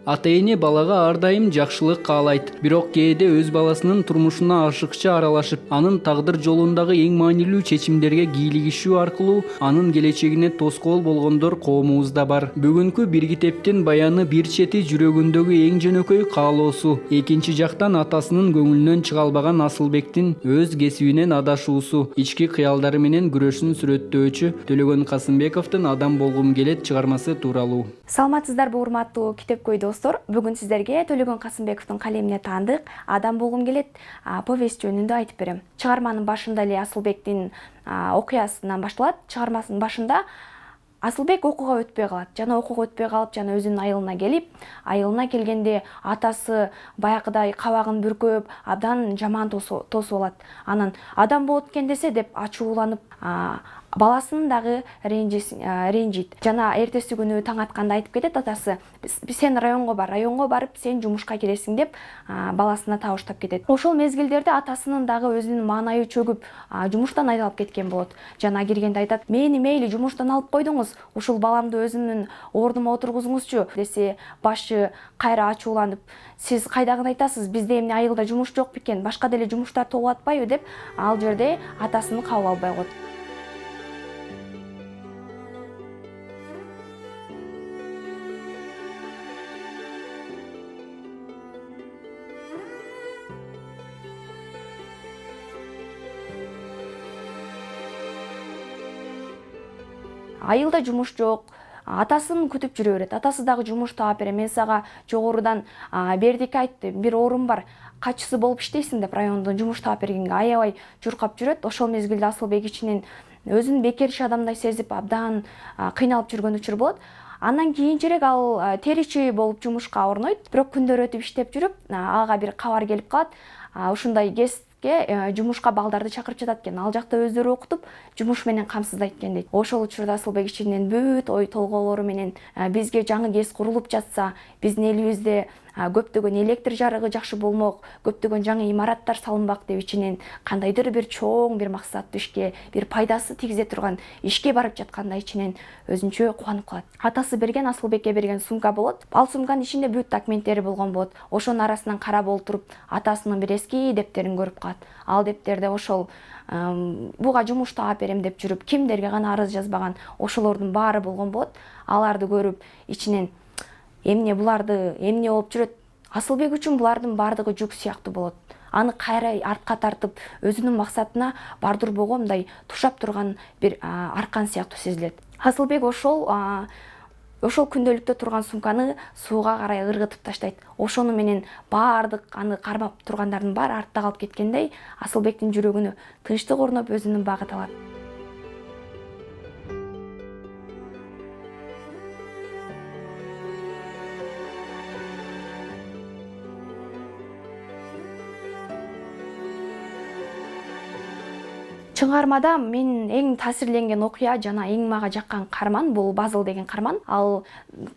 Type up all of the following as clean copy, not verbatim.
Ата-эне балага ар дайым жакшылык каалайт. Бирок кээде өз баласынын турмушуна ашыкча аралашып, анын тагдыр жолундагы эң маанилүү чечимдерге кийлигишүү аркылуу анын келечегине тоскоол болгондор коомубузда бар. Бүгүнкү бир китептин баяны бир чети жүрөгүндөгү эң жөнөкөй каалоосу, экинчи жактан атасынын көңүлүнөн чыга албаган Асылбектин өз кесибинен адашуусу, ички кыялдары менен күрөшүн сүрөттөөчү Төлөгөн Касымбековдун Адам болгум келет чыгармасы тууралуу. Саламатсыздарбы урматтуу китепкөй достор. Бүгүн сиздерге Төлөгөн Касымбековдун калемине таандык Адам болгум келет повесть жөнүндө айтып берем. Чыгарманын башында эле Асылбектин окуясынан башталат. Чыгармасынын башында Асылбек окууга өтпөй калат. Жана окууга өтпөй калып, жана өзүнүн айылына келип, айылына келгенде атасы баягыдай кабагын бүркөп, абдан жаман тосуп алат. Анан адам болот экен десе деп ачууланып, баласын дагы ренжийт. Жана эртеси күнү таң атканда айтып кетет атасы: "Сен районго бар, районго барып сен жумушка киресиң" деп баласына табыштап кетет. Ошол мезгилдерде атасынын дагы өзүнүн маанайы чөгүп, жумуштан айдалып кеткен болот. Жана киргенде айтат: "Мени мейли жумуштан алып койдуңуз, ушул баламды өзүмдүн ордума отургузуңузчу" десе, башы кайра ачууланып: "Сиз кайдагыны айтасыз? Бизде эмне айылда жумуш жок бекен? Башка деле жумуштар толуп атпайбы?" деп ал жерде атасын кабыл албай коет. Айылда жумуш жок. Атасын күтүп жүрө берет. Атасы дагы жумуш таап берем. "Мен сага жогорудан бердикке айтты, бир орун бар, катчысы болуп иштейсиң" деп райондон жумуш таап бергенге аябай журкап жүрөт. Ошол мезгилде Асылбек ичинен өзүн бекерчи адамдай сезип, абдан кыйналып жүргөн учур болот. Андан кийинчерээк ал теричи болуп жумушка орнойт. Бирок күндөр өтүп иштеп жүрүп, ага бир кабар келип калат. Ушундай кесипке жумушка балдарды чакырып жатат экен. Ал жакта өздөрү окутуп, жумуш менен камсыздайт экен дейт. Ошол учурда Асылбек ичинен бүт ой толгоолору менен бизге жаңы КЭС курулуп жатса, биздин элибизде көптөгөн электр жарыгы жакшы болмок, көптөгөн жаңы имараттар салынбак деп ичинен кандайдыр бир чоң бир максаттуу ишке, бир пайдасы тигизе турган ишке барып жатканда ичинен өзүнчө кубанып калат. Атасы берген, Асылбекке берген сумка болот. Ал сумканын ичинде бүт документтери болгон болот. Ошонун арасынан карап олтуруп, атасынын бир эски дептерин көрүп калат. Ал дептерде ошол буга жумуш таап берем деп жүрүп, кимдерге гана арыз жазбаган, ошолордун баары болгон болот. Аларды көрүп, ичинен эмне болуп жүрөт? Асылбек үчүн булардын баардыгы жүк сыяктуу болот. Аны кайра артка тартып, өзүнүн максатына бардыр болгондой тушап турган бир аркан сыяктуу сезилет. Асылбек ошол күндөлүктө турган сумканы сууга карай ыргытып таштайт. Ошону менен баардык аны кармап тургандардын баары артта калып кеткендей, Асылбектин жүрөгүнө тынчтык орноп, өзүнүн багыт алат. Чыгармада мен эң таасирленген окуя жана эң мага жаккан каарман бул Базыл деген каарман. Ал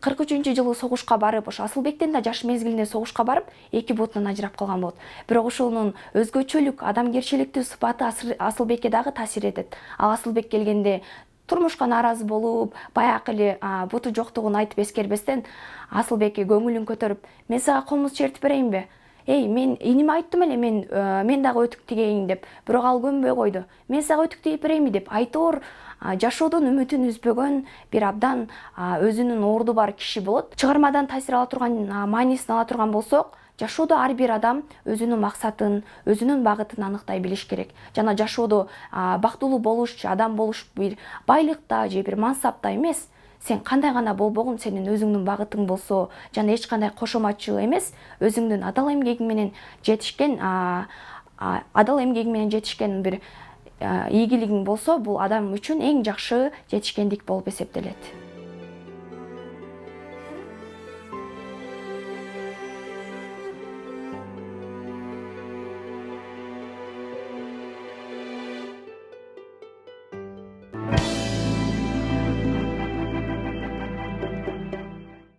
43-жылы согушка барып, ошо Асылбектен да жаш мезгилинде согушка барып, эки бутунан ажырап калган болот. Бирок ошонун өзгөчөлүк, адамгерчиликтүү сыпаты Асылбекке дагы таасир этет. Ал Асылбек келгенде турмушка нааразы болуп, баягы эле буту жоктугун айтып эскербестен, Асылбекке көңүлүн көтөрүп: "Мен сага комуз чертип берейинби? Мен иниме айттым эле, мен дагы өтүк тигейин" деп. Бирок ал көнбөй койду. "Мен сага өтүк тигип берейинби" деп айтор жашоодон үмүтүн үзбөгөн бир абдан өзүнүн орду бар киши болот. Чыгармадан таасир ала турган, маанисин ала турган болсок, жашоодо ар бир адам өзүнүн максатын, өзүнүн багытын аныктай билиш керек. Жана жашоодо бактылуу болуш, адам болуш бир байлыкта же бир мансапта эмес. Сен кандай гана болбогун, сенин өзүңдүн багытың болсо, жана эч кандай кошоматчы эмес, өзүңдүн адал эмгегиң менен жетишкен бир ийгилигиң болсо, бул адам үчүн эң жакшы жетишкендик болуп эсептелет.